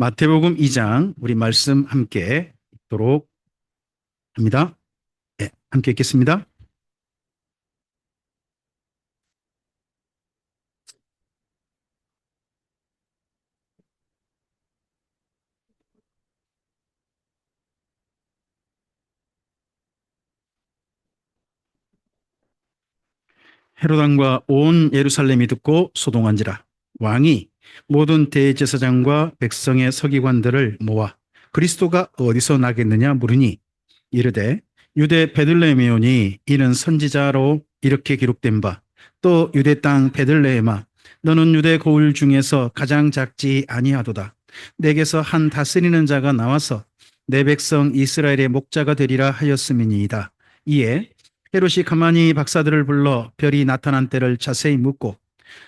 마태복음 2장 우리 말씀 함께 읽도록 합니다. 네, 함께 읽겠습니다. 헤롯 왕과 온 예루살렘이 듣고 소동한지라. 왕이 모든 대제사장과 백성의 서기관들을 모아 그리스도가 어디서 나겠느냐 물으니 이르되 유대 베들레헴이오니 이는 선지자로 이렇게 기록된 바 또 유대 땅 베들레헴아 너는 유대 고을 중에서 가장 작지 아니하도다. 내게서 한 다스리는 자가 나와서 내 백성 이스라엘의 목자가 되리라 하였음이니이다. 이에 헤롯이 가만히 박사들을 불러 별이 나타난 때를 자세히 묻고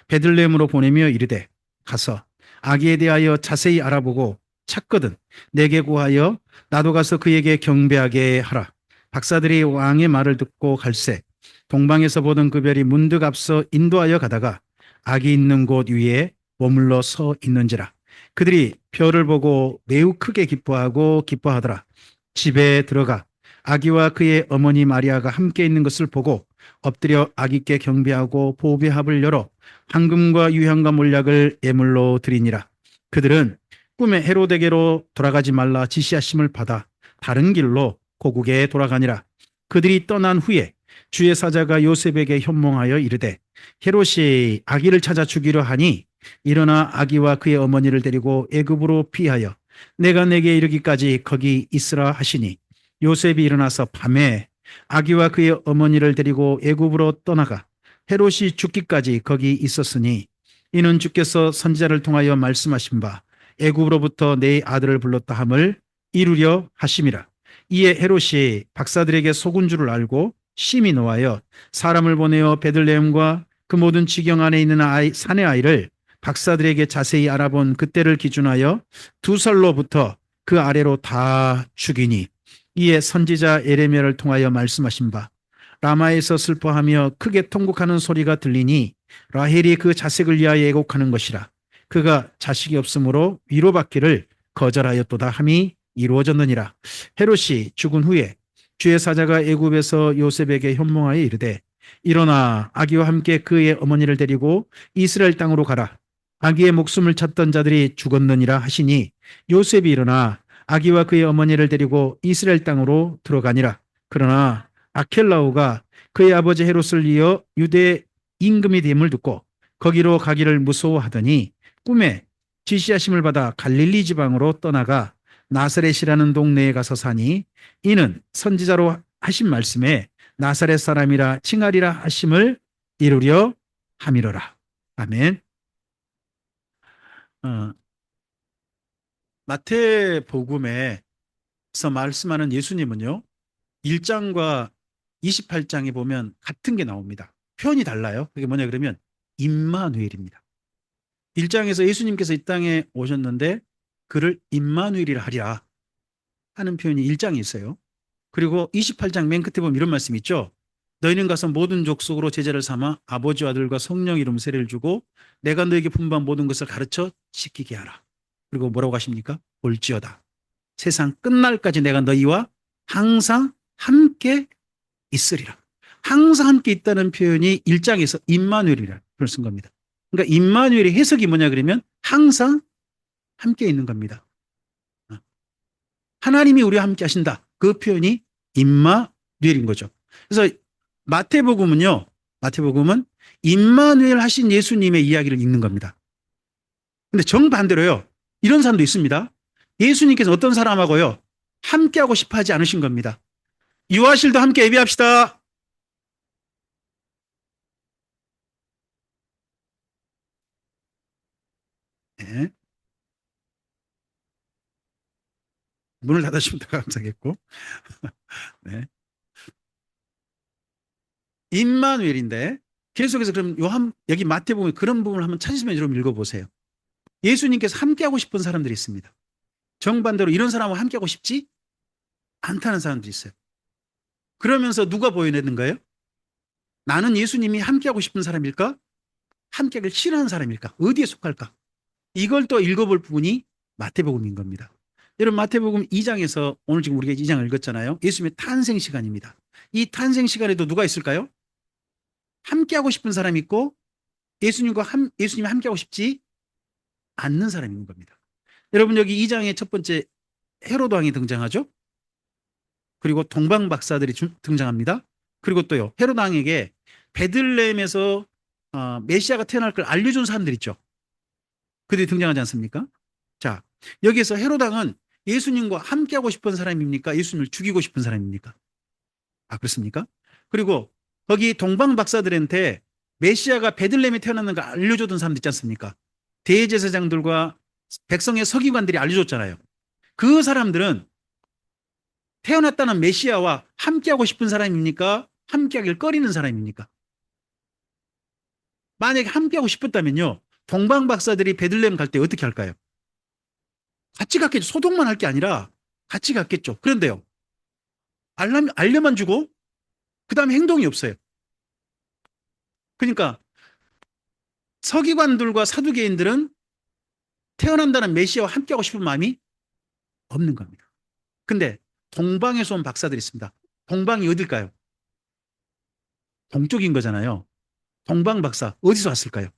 베들레헴으로 보내며 이르되 가서 아기에 대하여 자세히 알아보고 찾거든 내게 구하여 나도 가서 그에게 경배하게 하라. 박사들이 왕의 말을 듣고 갈새 동방에서 보던 그 별이 문득 앞서 인도하여 가다가 아기 있는 곳 위에 머물러 서 있는지라. 그들이 별을 보고 매우 크게 기뻐하더라. 집에 들어가 아기와 그의 어머니 마리아가 함께 있는 것을 보고 엎드려 아기께 경배하고 보배합을 열어 황금과 유향과 몰약을 예물로 드리니라. 그들은 꿈에 헤롯에게로 돌아가지 말라 지시하심을 받아 다른 길로 고국에 돌아가니라. 그들이 떠난 후에 주의 사자가 요셉에게 현몽하여 이르되 헤롯이 아기를 찾아 죽이려 하니 일어나 아기와 그의 어머니를 데리고 애굽으로 피하여 내가 내게 이르기까지 거기 있으라 하시니 요셉이 일어나서 밤에 아기와 그의 어머니를 데리고 애굽으로 떠나가 헤롯이 죽기까지 거기 있었으니 이는 주께서 선지자를 통하여 말씀하신 바 애굽으로부터 내 아들을 불렀다 함을 이루려 하심이라. 이에 헤롯이 박사들에게 속은 줄을 알고 심히 노하여 사람을 보내어 베들레헴과 그 모든 지경 안에 있는 사내 아이를 박사들에게 자세히 알아본 그때를 기준하여 2살로부터 그 아래로 다 죽이니 이에 선지자 예레미야를 통하여 말씀하신 바 라마에서 슬퍼하며 크게 통곡하는 소리가 들리니 라헬이 그 자식을 위하여 애곡하는 것이라. 그가 자식이 없으므로 위로받기를 거절하였도다 함이 이루어졌느니라. 헤롯이 죽은 후에 주의 사자가 애굽에서 요셉에게 현몽하여 이르되 일어나 아기와 함께 그의 어머니를 데리고 이스라엘 땅으로 가라. 아기의 목숨을 찾던 자들이 죽었느니라 하시니 요셉이 일어나 아기와 그의 어머니를 데리고 이스라엘 땅으로 들어가니라. 그러나 아켈라오가 그의 아버지 헤롯을 이어 유대 임금이 됨을 듣고 거기로 가기를 무서워하더니 꿈에 지시하심을 받아 갈릴리 지방으로 떠나가 나사렛이라는 동네에 가서 사니 이는 선지자로 하신 말씀에 나사렛 사람이라 칭하리라 하심을 이루려 함이로라. 아멘. 마태복음에서 말씀하는 예수님은요 1장과 28장에 보면 같은 게 나옵니다. 표현이 달라요. 그게 뭐냐 그러면 임마누엘입니다. 1장에서 예수님께서 이 땅에 오셨는데 그를 임마누엘이라 하리라 하는 표현이 1장에 있어요. 그리고 28장 맨 끝에 보면 이런 말씀이 있죠. 너희는 가서 모든 족속으로 제자를 삼아 아버지와 아들과 성령 이름 세례를 주고 내가 너에게 분부한 모든 것을 가르쳐 지키게 하라. 그리고 뭐라고 하십니까? 볼지어다. 세상 끝날까지 내가 너희와 항상 함께 있으리라. 항상 함께 있다는 표현이 1장에서 임마누엘이라 그걸 쓴 겁니다. 그러니까 임마누엘의 해석이 뭐냐 그러면 항상 함께 있는 겁니다. 하나님이 우리와 함께 하신다. 그 표현이 임마누엘인 거죠. 그래서 마태복음은 임마누엘 하신 예수님의 이야기를 읽는 겁니다. 근데 정반대로요. 이런 사람도 있습니다. 예수님께서 어떤 사람하고요. 함께하고 싶어 하지 않으신 겁니다. 유아실도 함께 예배합시다. 네. 문을 닫아주시면 더 감사하겠고. 네. 임마누엘인데 계속해서 그럼 여기 마태복음에 그런 부분을 한번 찾으시면 여러분 읽어보세요. 예수님께서 함께하고 싶은 사람들이 있습니다. 정반대로 이런 사람하고 함께하고 싶지 않다는 사람들이 있어요. 그러면서 누가 보여내는가요? 나는 예수님이 함께하고 싶은 사람일까? 함께하기를 싫어하는 사람일까? 어디에 속할까? 이걸 또 읽어볼 부분이 마태복음인 겁니다. 여러분 마태복음 2장에서 오늘 지금 우리가 2장을 읽었잖아요. 예수님의 탄생 시간입니다. 이 탄생 시간에도 누가 있을까요? 함께하고 싶은 사람이 있고 예수님이 함께하고 싶지 않는 사람이 있는 겁니다. 여러분 여기 2장의 첫 번째 헤로드 왕이 등장하죠. 그리고 동방 박사들이 등장합니다. 그리고 또요 헤로드 왕에게 베들레헴에서 메시아가 태어날 걸 알려준 사람들 있죠. 그들이 등장하지 않습니까? 자, 여기에서 헤로드 왕은 예수님과 함께하고 싶은 사람입니까? 예수님을 죽이고 싶은 사람입니까? 아, 그렇습니까? 그리고 거기 동방 박사들한테 메시아가 베들레헴에 태어나는 걸 알려줬던 사람들 있지 않습니까? 대제사장들과 백성의 서기관들이 알려줬잖아요. 그 사람들은 태어났다는 메시아와 함께하고 싶은 사람입니까? 함께하길 꺼리는 사람입니까? 만약에 함께하고 싶었다면요. 동방 박사들이 베들레헴 갈 때 어떻게 할까요? 같이 갔겠죠. 소동만 할 게 아니라 같이 갔겠죠. 그런데요. 알려만 주고 그 다음에 행동이 없어요. 그러니까 서기관들과 사두개인들은 태어난다는 메시아와 함께하고 싶은 마음이 없는 겁니다. 근데 동방에서 온 박사들이 있습니다. 동방이 어딜까요? 동쪽인 거잖아요. 동방 박사 어디서 왔을까요?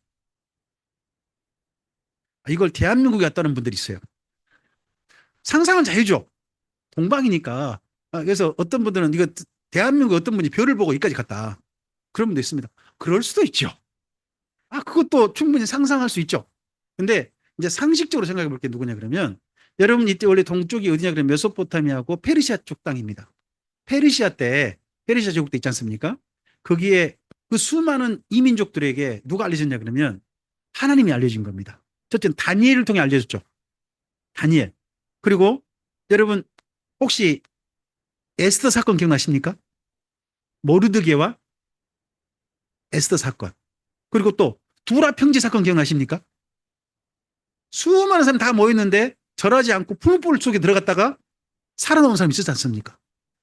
이걸 대한민국에 왔다는 분들이 있어요. 상상은 자유죠. 동방이니까. 그래서 어떤 분들은 이거 대한민국 어떤 분이 별을 보고 여기까지 갔다. 그런 분도 있습니다. 그럴 수도 있죠. 그것도 충분히 상상할 수 있죠. 근데 이제 상식적으로 생각해 볼 게 누구냐 그러면 여러분 이때 원래 동쪽이 어디냐 그러면 메소포타미아하고 페르시아 쪽 땅입니다. 페르시아 제국도 있지 않습니까? 거기에 그 수많은 이민족들에게 누가 알려졌냐 그러면 하나님이 알려진 겁니다. 첫째는 다니엘을 통해 알려졌죠. 다니엘. 그리고 여러분 혹시 에스더 사건 기억나십니까? 모르드게와 에스더 사건. 그리고 또 두라 평지 사건 기억나십니까? 수많은 사람이 다 모였는데 절하지 않고 풀불 속에 들어갔다가 살아남은 사람이 있었지 않습니까?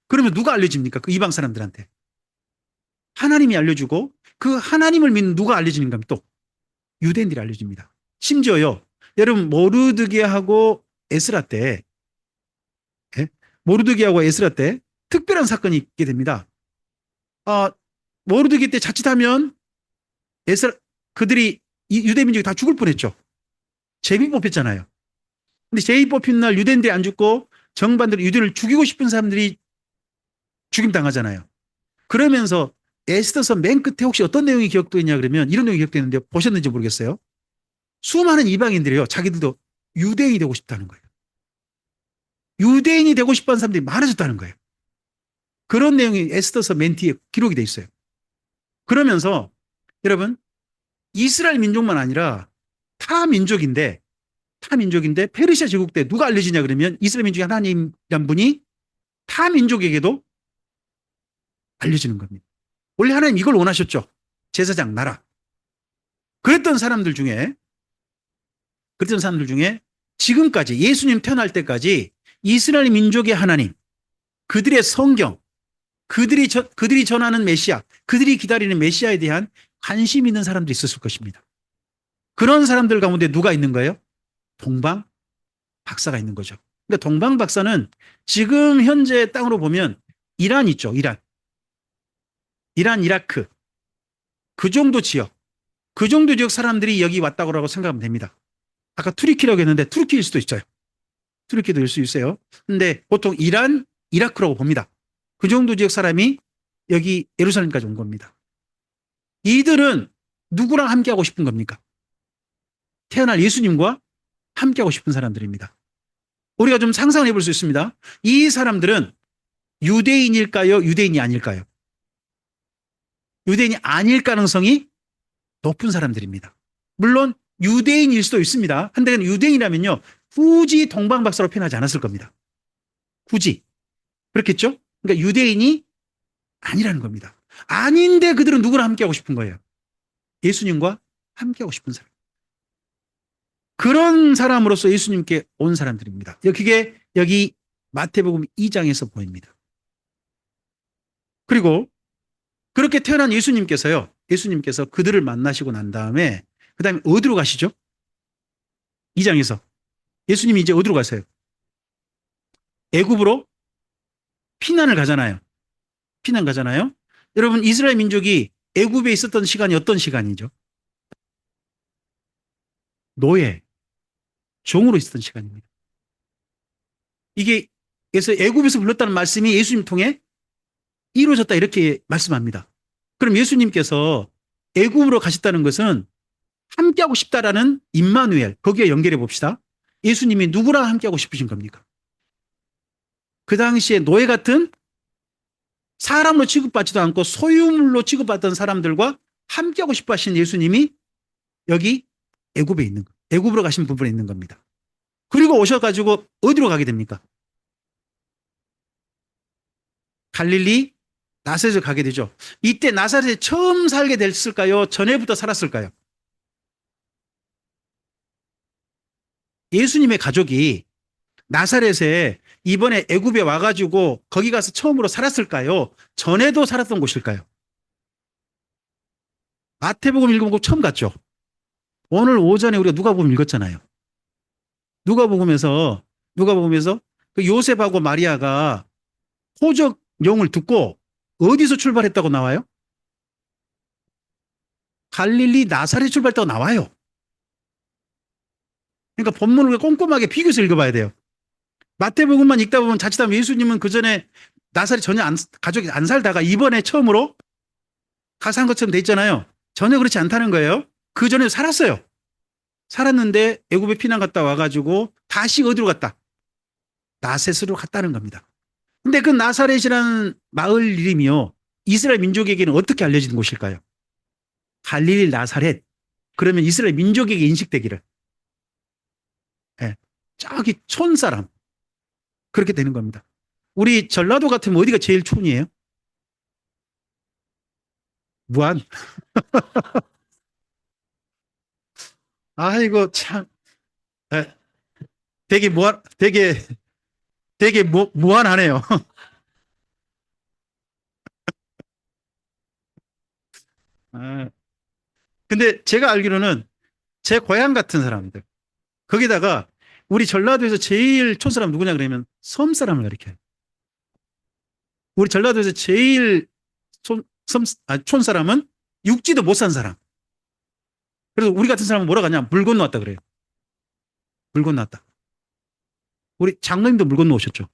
그러면 누가 알려집니까? 그 이방 사람들한테. 하나님이 알려주고 그 하나님을 믿는 누가 알려지는가 하면 또 유대인들이 알려줍니다. 심지어요. 여러분 모르드게하고 에스라 때 예? 모르드게하고 에스라 때 특별한 사건이 있게 됩니다. 모르드게 때 자칫하면 에스라 그들이 유대 민족이 다 죽을 뻔했죠. 제비 뽑혔잖아요. 근데 제비 뽑힌 날 유대인들이 안 죽고 정반대로 유대인을 죽이고 싶은 사람들이 죽임당하잖아요. 그러면서 에스더서 맨 끝에 혹시 어떤 내용이 기억되냐 그러면 이런 내용이 기억되는데 보셨는지 모르겠어요. 수많은 이방인들이요. 자기들도 유대인이 되고 싶다는 거예요. 유대인이 되고 싶어하는 사람들이 많아졌다는 거예요. 그런 내용이 에스더서 맨 뒤에 기록이 돼 있어요. 그러면서 여러분 이스라엘 민족만 아니라 타 민족인데 페르시아 제국 때 누가 알려지냐 그러면 이스라엘 민족의 하나님이란 분이 타 민족에게도 알려지는 겁니다. 원래 하나님 이걸 원하셨죠. 제사장 나라. 그랬던 사람들 중에 지금까지 예수님 태어날 때까지 이스라엘 민족의 하나님, 그들의 성경, 그들이 전하는 메시아, 그들이 기다리는 메시아에 대한 관심 있는 사람들이 있었을 것입니다. 그런 사람들 가운데 누가 있는 거예요? 동방 박사가 있는 거죠. 그러니까 동방 박사는 지금 현재 땅으로 보면 이란 있죠. 이란, 이라크. 그 정도 지역 사람들이 여기 왔다고 생각하면 됩니다. 아까 투르키라고 했는데 투르키일 수도 있어요. 투르키도 일 수 있어요. 근데 보통 이란, 이라크라고 봅니다. 그 정도 지역 사람이 여기 예루살렘까지 온 겁니다. 이들은 누구랑 함께하고 싶은 겁니까? 태어날 예수님과 함께하고 싶은 사람들입니다. 우리가 좀 상상을 해볼 수 있습니다. 이 사람들은 유대인일까요? 유대인이 아닐까요? 유대인이 아닐 가능성이 높은 사람들입니다. 물론 유대인일 수도 있습니다. 한데 유대인이라면요. 굳이 동방박사로 표현하지 않았을 겁니다. 굳이. 그렇겠죠? 그러니까 유대인이 아니라는 겁니다. 아닌데 그들은 누구랑 함께하고 싶은 거예요? 예수님과 함께하고 싶은 사람. 그런 사람으로서 예수님께 온 사람들입니다. 그게 여기 마태복음 2장에서 보입니다. 그리고 그렇게 태어난 예수님께서 그들을 만나시고 난 다음에 그 다음에 어디로 가시죠? 2장에서 예수님이 이제 어디로 가세요? 애굽으로 피난을 가잖아요. 피난 가잖아요. 여러분 이스라엘 민족이 애굽에 있었던 시간이 어떤 시간이죠? 노예, 종으로 있었던 시간입니다. 이게 그래서 애굽에서 불렀다는 말씀이 예수님 통해 이루어졌다 이렇게 말씀합니다. 그럼 예수님께서 애굽으로 가셨다는 것은 함께하고 싶다라는 임마누엘 거기에 연결해 봅시다. 예수님이 누구랑 함께하고 싶으신 겁니까? 그 당시에 노예 같은 사람으로 취급받지도 않고 소유물로 취급받던 사람들과 함께하고 싶어 하신 예수님이 여기 애굽에 있는 거, 애굽으로 가신 부분에 있는 겁니다. 그리고 오셔가지고 어디로 가게 됩니까? 갈릴리 나사렛을 가게 되죠. 이때 나사렛에 처음 살게 됐을까요? 전에부터 살았을까요? 예수님의 가족이 나사렛에 이번에 애굽에 와가지고 거기 가서 처음으로 살았을까요? 전에도 살았던 곳일까요? 마태복음 읽어보고 처음 갔죠. 오늘 오전에 우리가 누가복음 읽었잖아요. 누가복음에서 그 요셉하고 마리아가 호적 용을 듣고 어디서 출발했다고 나와요? 갈릴리 나사렛 출발했다고 나와요. 그러니까 본문을 꼼꼼하게 비교해서 읽어봐야 돼요. 마태복음만 읽다 보면 자칫하면 예수님은 그 전에 나사렛 전혀 가족이 안 살다가 이번에 처음으로 가서 한 것처럼 돼 있잖아요. 전혀 그렇지 않다는 거예요. 그 전에 살았어요. 살았는데 애굽에 피난 갔다 와가지고 다시 어디로 갔다? 나셋으로 갔다는 겁니다. 근데 그 나사렛이라는 마을 이름이요. 이스라엘 민족에게는 어떻게 알려진 곳일까요? 갈릴리 나사렛. 그러면 이스라엘 민족에게 인식되기를. 예, 저기 촌사람. 그렇게 되는 겁니다. 우리 전라도 같으면 어디가 제일 촌이에요? 무안. 아이고 참. 예, 되게 무한하네요. 아, 근데 제가 알기로는 제 고향 같은 사람들 거기다가 우리 전라도에서 제일 촌사람 누구냐 그러면 섬 사람을 가리켜요. 우리 전라도에서 제일 촌사람은 육지도 못 산 사람. 그래서 우리 같은 사람은 뭐라 하냐? 물 건너왔다 그래요. 물 건너왔다. 우리 장로님도 물 건너오셨죠?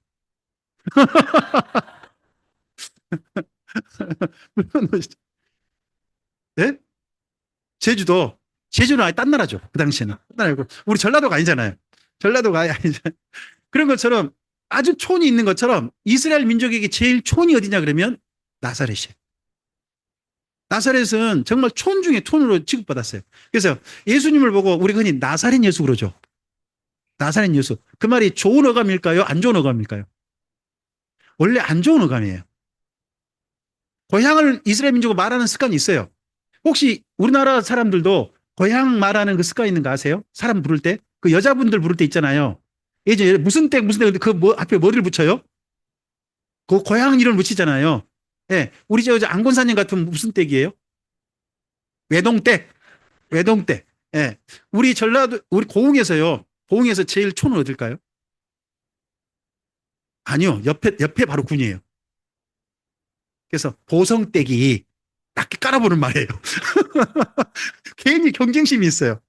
물 건너오셨죠? 네? 제주는 아예 딴 나라죠. 그 당시에는. 딴 나라고. 우리 전라도가 아니잖아요. 전라도가 아예 아니잖아요. 그런 것처럼 아주 촌이 있는 것처럼 이스라엘 민족에게 제일 촌이 어디냐 그러면 나사렛이에요. 나사렛은 정말 촌 중에 촌으로 취급받았어요. 그래서 예수님을 보고 우리가 흔히 나사렛 예수 그러죠. 나사렛 예수. 그 말이 좋은 어감일까요? 안 좋은 어감일까요? 원래 안 좋은 어감이에요. 고향을 이스라엘 민족으로 말하는 습관이 있어요. 혹시 우리나라 사람들도 고향 말하는 그 습관이 있는 거 아세요? 사람 부를 때? 그 여자분들 부를 때 있잖아요. 예전에 무슨 댁, 무슨 댁, 그 뭐, 앞에 머리를 붙여요? 그 고향 이름을 붙이잖아요. 예. 우리 저 안곤사님 같은 무슨 댁이에요? 외동댁. 외동댁. 예. 우리 전라도, 우리 고흥에서요. 고흥에서 제일 촌은 어딜까요? 아니요. 옆에 바로 군이에요. 그래서 보성댁이 딱 깔아보는 말이에요. 괜히 경쟁심이 있어요.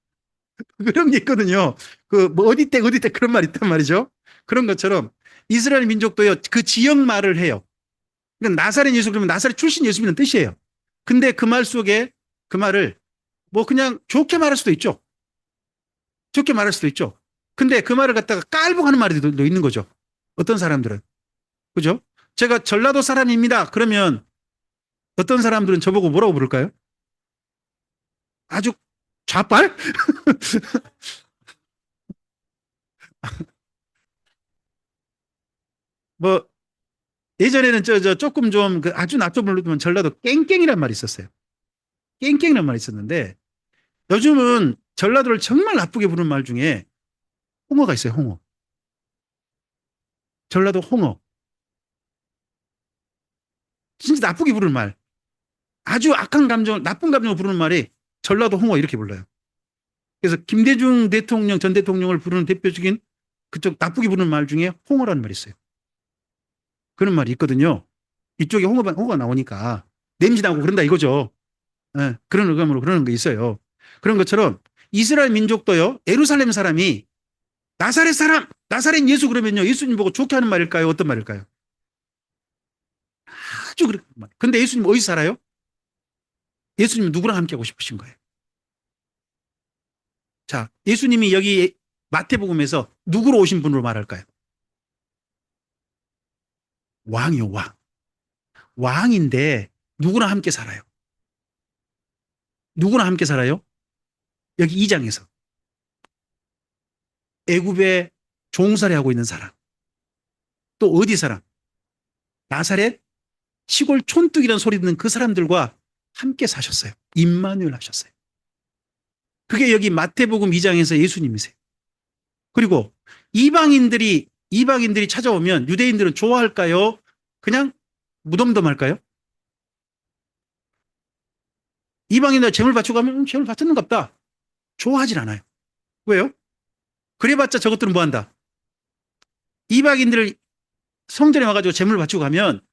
그런 게 있거든요. 그, 뭐, 어디 때 그런 말 있단 말이죠. 그런 것처럼 이스라엘 민족도요, 그 지역 말을 해요. 그러니까 나사렛 예수 그러면 나사렛 출신 예수님이라는 뜻이에요. 근데 그 말 속에 그 말을 뭐 그냥 좋게 말할 수도 있죠. 좋게 말할 수도 있죠. 근데 그 말을 갖다가 깔보고 하는 말이 또 있는 거죠. 어떤 사람들은. 그죠? 제가 전라도 사람입니다. 그러면 어떤 사람들은 저보고 뭐라고 부를까요? 아주 좌빨? 뭐, 예전에는 조금 좀 그 아주 낮게 부르면 전라도 깽깽이란 말이 있었어요. 깽깽이란 말이 있었는데 요즘은 전라도를 정말 나쁘게 부르는 말 중에 홍어가 있어요, 홍어. 전라도 홍어. 진짜 나쁘게 부르는 말. 아주 악한 감정, 나쁜 감정을 부르는 말이 전라도 홍어 이렇게 불러요. 그래서 김대중 대통령, 전 대통령을 부르는 대표적인 그쪽 나쁘게 부르는 말 중에 홍어라는 말이 있어요. 그런 말이 있거든요. 이쪽에 홍어가 나오니까 냄새 나고 그런다 이거죠. 예, 그런 의감으로 그러는 거 있어요. 그런 것처럼 이스라엘 민족도요, 예루살렘 사람이 나사렛 사람, 나사렛 예수 그러면요, 예수님 보고 좋게 하는 말일까요? 어떤 말일까요? 아주 그렇게 말. 근데 예수님 어디 살아요? 예수님 누구랑 함께 하고 싶으신 거예요? 자, 예수님이 여기 마태복음에서 누구로 오신 분으로 말할까요? 왕이요, 왕. 왕인데 누구랑 함께 살아요? 누구랑 함께 살아요? 여기 2장에서 애굽에 종살이 하고 있는 사람. 또 어디 사람? 나사렛 시골 촌뚝이라는 소리 듣는 그 사람들과 함께 사셨어요. 임마누엘 하셨어요. 그게 여기 마태복음 2장에서 예수님이세요. 그리고 이방인들이 찾아오면 유대인들은 좋아할까요? 그냥 무덤덤할까요? 이방인들 재물 바치고 가면 재물 바쳤는갑다. 좋아하진 않아요. 왜요? 그래봤자 저것들은 뭐한다? 이방인들을 성전에 와가지고 재물 바치고 가면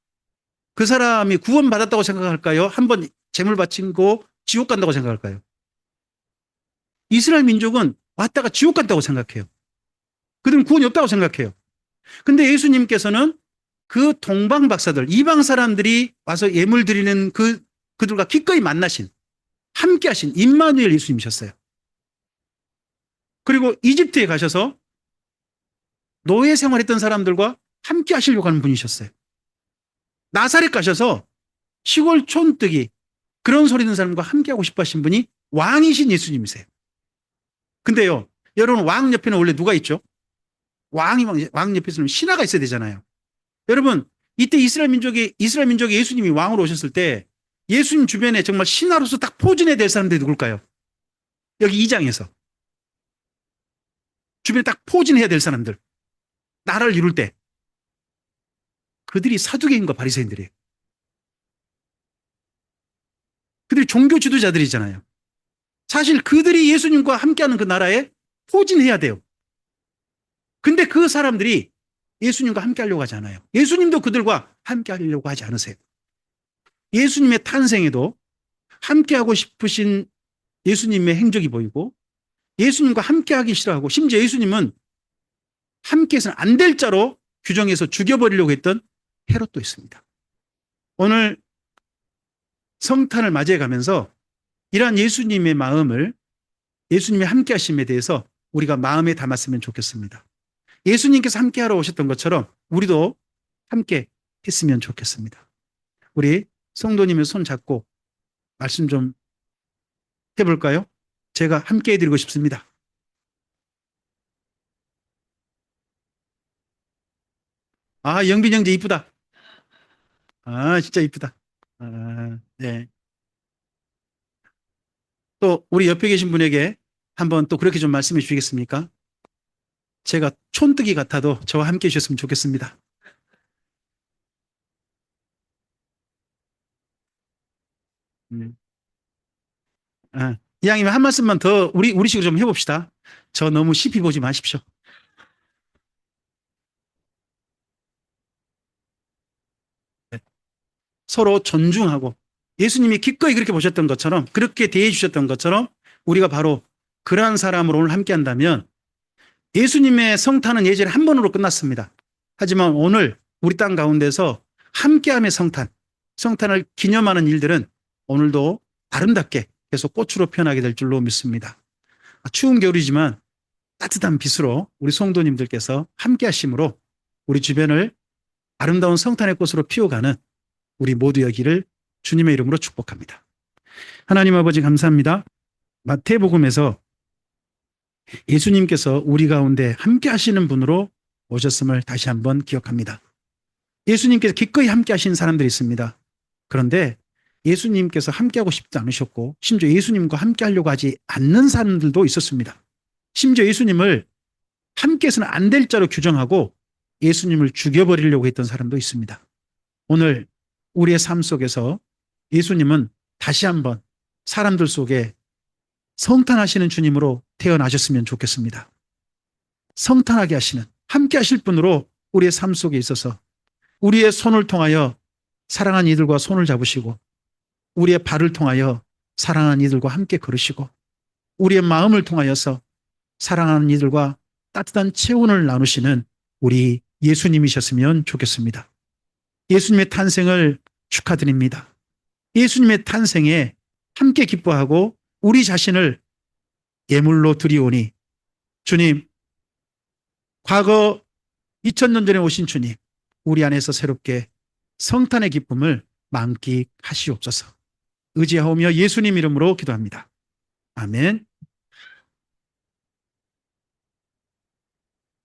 그 사람이 구원받았다고 생각할까요? 한번 재물 바친 거 지옥 간다고 생각할까요? 이스라엘 민족은 왔다가 지옥 간다고 생각해요. 그들은 구원이 없다고 생각해요. 근데 예수님께서는 그 동방 박사들, 이방 사람들이 와서 예물 드리는 그들과 기꺼이 만나신, 함께 하신 임마누엘 예수님이셨어요. 그리고 이집트에 가셔서 노예 생활했던 사람들과 함께 하시려고 하는 분이셨어요. 나사렛 가셔서 시골 촌뜨기 그런 소리 듣는 사람과 함께 하고 싶어 하신 분이 왕이신 예수님이세요. 근데요, 여러분 왕 옆에는 원래 누가 있죠? 왕 옆에서는 신하가 있어야 되잖아요. 여러분, 이때 이스라엘 민족이 예수님이 왕으로 오셨을 때 예수님 주변에 정말 신하로서 딱 포진해야 될 사람들이 누굴까요? 여기 2장에서. 주변에 딱 포진해야 될 사람들. 나라를 이룰 때. 그들이 사두개인과 바리새인들이에요. 그들이 종교 지도자들이잖아요. 사실 그들이 예수님과 함께하는 그 나라에 포진해야 돼요. 근데 그 사람들이 예수님과 함께 하려고 하지 않아요. 예수님도 그들과 함께 하려고 하지 않으세요. 예수님의 탄생에도 함께하고 싶으신 예수님의 행적이 보이고 예수님과 함께하기 싫어하고 심지어 예수님은 함께해서는 안 될 자로 규정해서 죽여버리려고 했던 헤롯도 있습니다. 오늘 성탄을 맞이해 가면서 이러한 예수님의 마음을 예수님의 함께하심에 대해서 우리가 마음에 담았으면 좋겠습니다. 예수님께서 함께하러 오셨던 것처럼 우리도 함께 했으면 좋겠습니다. 우리 성도님의 손 잡고 말씀 좀 해볼까요? 제가 함께 해드리고 싶습니다. 아, 영빈 형제 이쁘다. 아, 진짜 이쁘다. 아, 네. 또 우리 옆에 계신 분에게 한번 또 그렇게 좀 말씀해 주시겠습니까? 제가 촌뜨기 같아도 저와 함께 해주셨으면 좋겠습니다. 음. 아, 이왕이면 한 말씀만 더 우리식으로 좀 해봅시다. 저 너무 시피 보지 마십시오. 네. 서로 존중하고 예수님이 기꺼이 그렇게 보셨던 것처럼 그렇게 대해 주셨던 것처럼 우리가 바로 그러한 사람으로 오늘 함께 한다면 예수님의 성탄은 예전에 한 번으로 끝났습니다. 하지만 오늘 우리 땅 가운데서 함께함의 성탄을 기념하는 일들은 오늘도 아름답게 계속 꽃으로 피어나게 될 줄로 믿습니다. 추운 겨울이지만 따뜻한 빛으로 우리 성도님들께서 함께 하심으로 우리 주변을 아름다운 성탄의 꽃으로 피워가는 우리 모두여기를 주님의 이름으로 축복합니다. 하나님 아버지 감사합니다. 마태복음에서 예수님께서 우리 가운데 함께 하시는 분으로 오셨음을 다시 한번 기억합니다. 예수님께서 기꺼이 함께 하신 사람들이 있습니다. 그런데 예수님께서 함께하고 싶지 않으셨고 심지어 예수님과 함께 하려고 하지 않는 사람들도 있었습니다. 심지어 예수님을 함께해서는 안 될 자로 규정하고 예수님을 죽여버리려고 했던 사람도 있습니다. 오늘 우리의 삶 속에서 예수님은 다시 한번 사람들 속에 성탄하시는 주님으로 태어나셨으면 좋겠습니다. 성탄하게 하시는, 함께 하실 분으로 우리의 삶 속에 있어서 우리의 손을 통하여 사랑하는 이들과 손을 잡으시고, 우리의 발을 통하여 사랑하는 이들과 함께 걸으시고, 우리의 마음을 통하여서 사랑하는 이들과 따뜻한 체온을 나누시는 우리 예수님이셨으면 좋겠습니다. 예수님의 탄생을 축하드립니다. 예수님의 탄생에 함께 기뻐하고 우리 자신을 예물로 드리오니, 주님, 과거 2000년 전에 오신 주님, 우리 안에서 새롭게 성탄의 기쁨을 만끽하시옵소서. 의지하오며 예수님 이름으로 기도합니다. 아멘.